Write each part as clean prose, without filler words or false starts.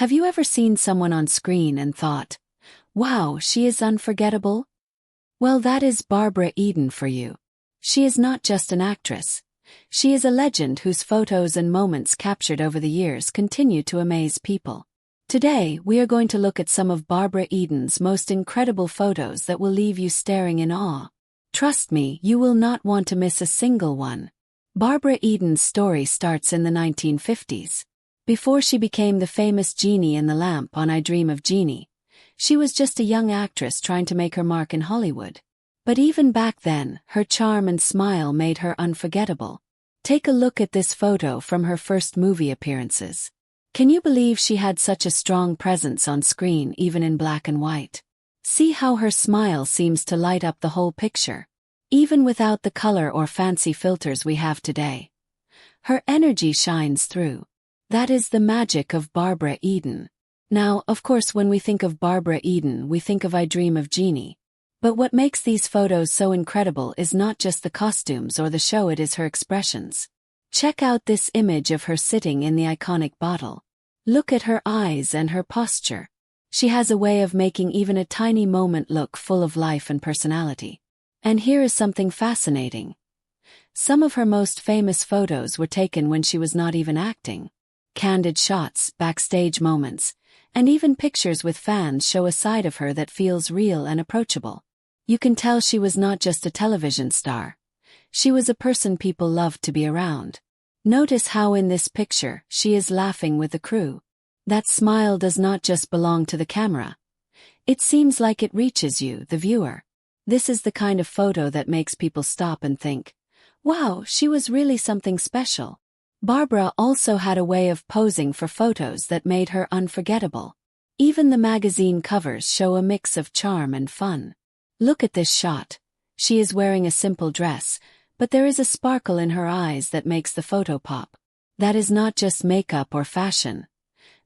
Have you ever seen someone on screen and thought, wow, she is unforgettable? Well, that is Barbara Eden for you. She is not just an actress. She is a legend whose photos and moments captured over the years continue to amaze people. Today, we are going to look at some of Barbara Eden's most incredible photos that will leave you staring in awe. Trust me, you will not want to miss a single one. Barbara Eden's story starts in the 1950s. Before she became the famous Jeannie in the lamp on I Dream of Jeannie, she was just a young actress trying to make her mark in Hollywood. But even back then, her charm and smile made her unforgettable. Take a look at this photo from her first movie appearances. Can you believe she had such a strong presence on screen even in black and white? See how her smile seems to light up the whole picture. Even without the color or fancy filters we have today. Her energy shines through. That is the magic of Barbara Eden. Now, of course, when we think of Barbara Eden, we think of I Dream of Jeannie. But what makes these photos so incredible is not just the costumes or the show, it is her expressions. Check out this image of her sitting in the iconic bottle. Look at her eyes and her posture. She has a way of making even a tiny moment look full of life and personality. And here is something fascinating. Some of her most famous photos were taken when she was not even acting. Candid shots, backstage moments, and even pictures with fans show a side of her that feels real and approachable. You can tell she was not just a television star. She was a person people loved to be around. Notice how in this picture, she is laughing with the crew. That smile does not just belong to the camera. It seems like it reaches you, the viewer. This is the kind of photo that makes people stop and think, wow, she was really something special. Barbara also had a way of posing for photos that made her unforgettable. Even the magazine covers show a mix of charm and fun. Look at this shot. She is wearing a simple dress, but there is a sparkle in her eyes that makes the photo pop. That is not just makeup or fashion.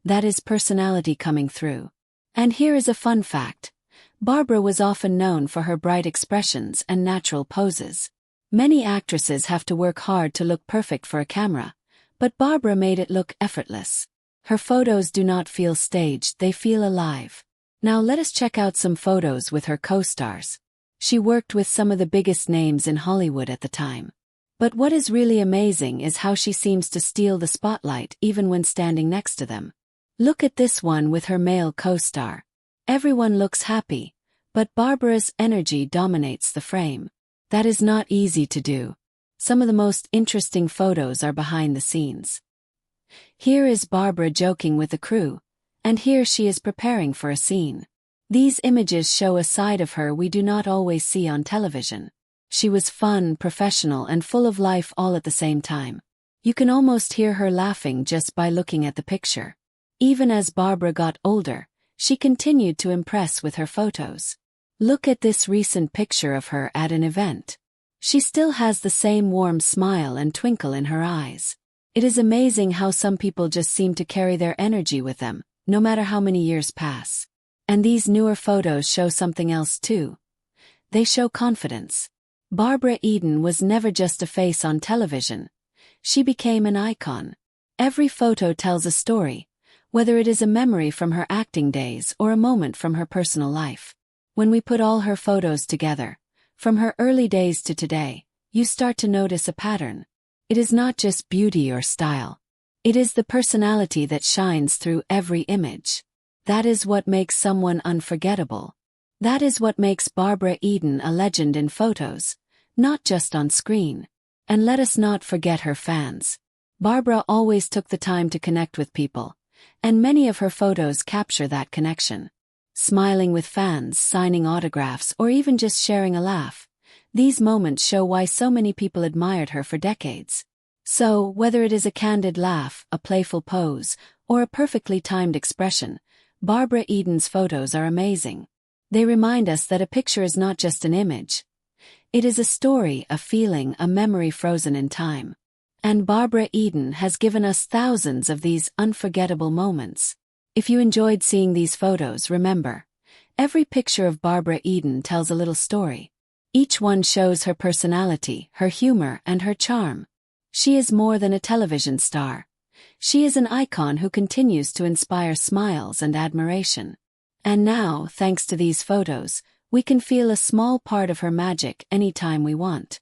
That is personality coming through. And here is a fun fact. Barbara was often known for her bright expressions and natural poses. Many actresses have to work hard to look perfect for a camera, but Barbara made it look effortless. Her photos do not feel staged, they feel alive. Now let us check out some photos with her co-stars. She worked with some of the biggest names in Hollywood at the time. But what is really amazing is how she seems to steal the spotlight even when standing next to them. Look at this one with her male co-star. Everyone looks happy, but Barbara's energy dominates the frame. That is not easy to do. Some of the most interesting photos are behind the scenes. Here is Barbara joking with the crew, and here she is preparing for a scene. These images show a side of her we do not always see on television. She was fun, professional, and full of life all at the same time. You can almost hear her laughing just by looking at the picture. Even as Barbara got older, she continued to impress with her photos. Look at this recent picture of her at an event. She still has the same warm smile and twinkle in her eyes. It is amazing how some people just seem to carry their energy with them, no matter how many years pass. And these newer photos show something else too. They show confidence. Barbara Eden was never just a face on television. She became an icon. Every photo tells a story, whether it is a memory from her acting days or a moment from her personal life. When we put all her photos together, from her early days to today, you start to notice a pattern. It is not just beauty or style. It is the personality that shines through every image. That is what makes someone unforgettable. That is what makes Barbara Eden a legend in photos, not just on screen. And let us not forget her fans. Barbara always took the time to connect with people, and many of her photos capture that connection. Smiling with fans, signing autographs, or even just sharing a laugh. These moments show why so many people admired her for decades. So, whether it is a candid laugh, a playful pose, or a perfectly timed expression, Barbara Eden's photos are amazing. They remind us that a picture is not just an image. It is a story, a feeling, a memory frozen in time. And Barbara Eden has given us thousands of these unforgettable moments. If you enjoyed seeing these photos, remember, every picture of Barbara Eden tells a little story. Each one shows her personality, her humor, and her charm. She is more than a television star. She is an icon who continues to inspire smiles and admiration. And now, thanks to these photos, we can feel a small part of her magic anytime we want.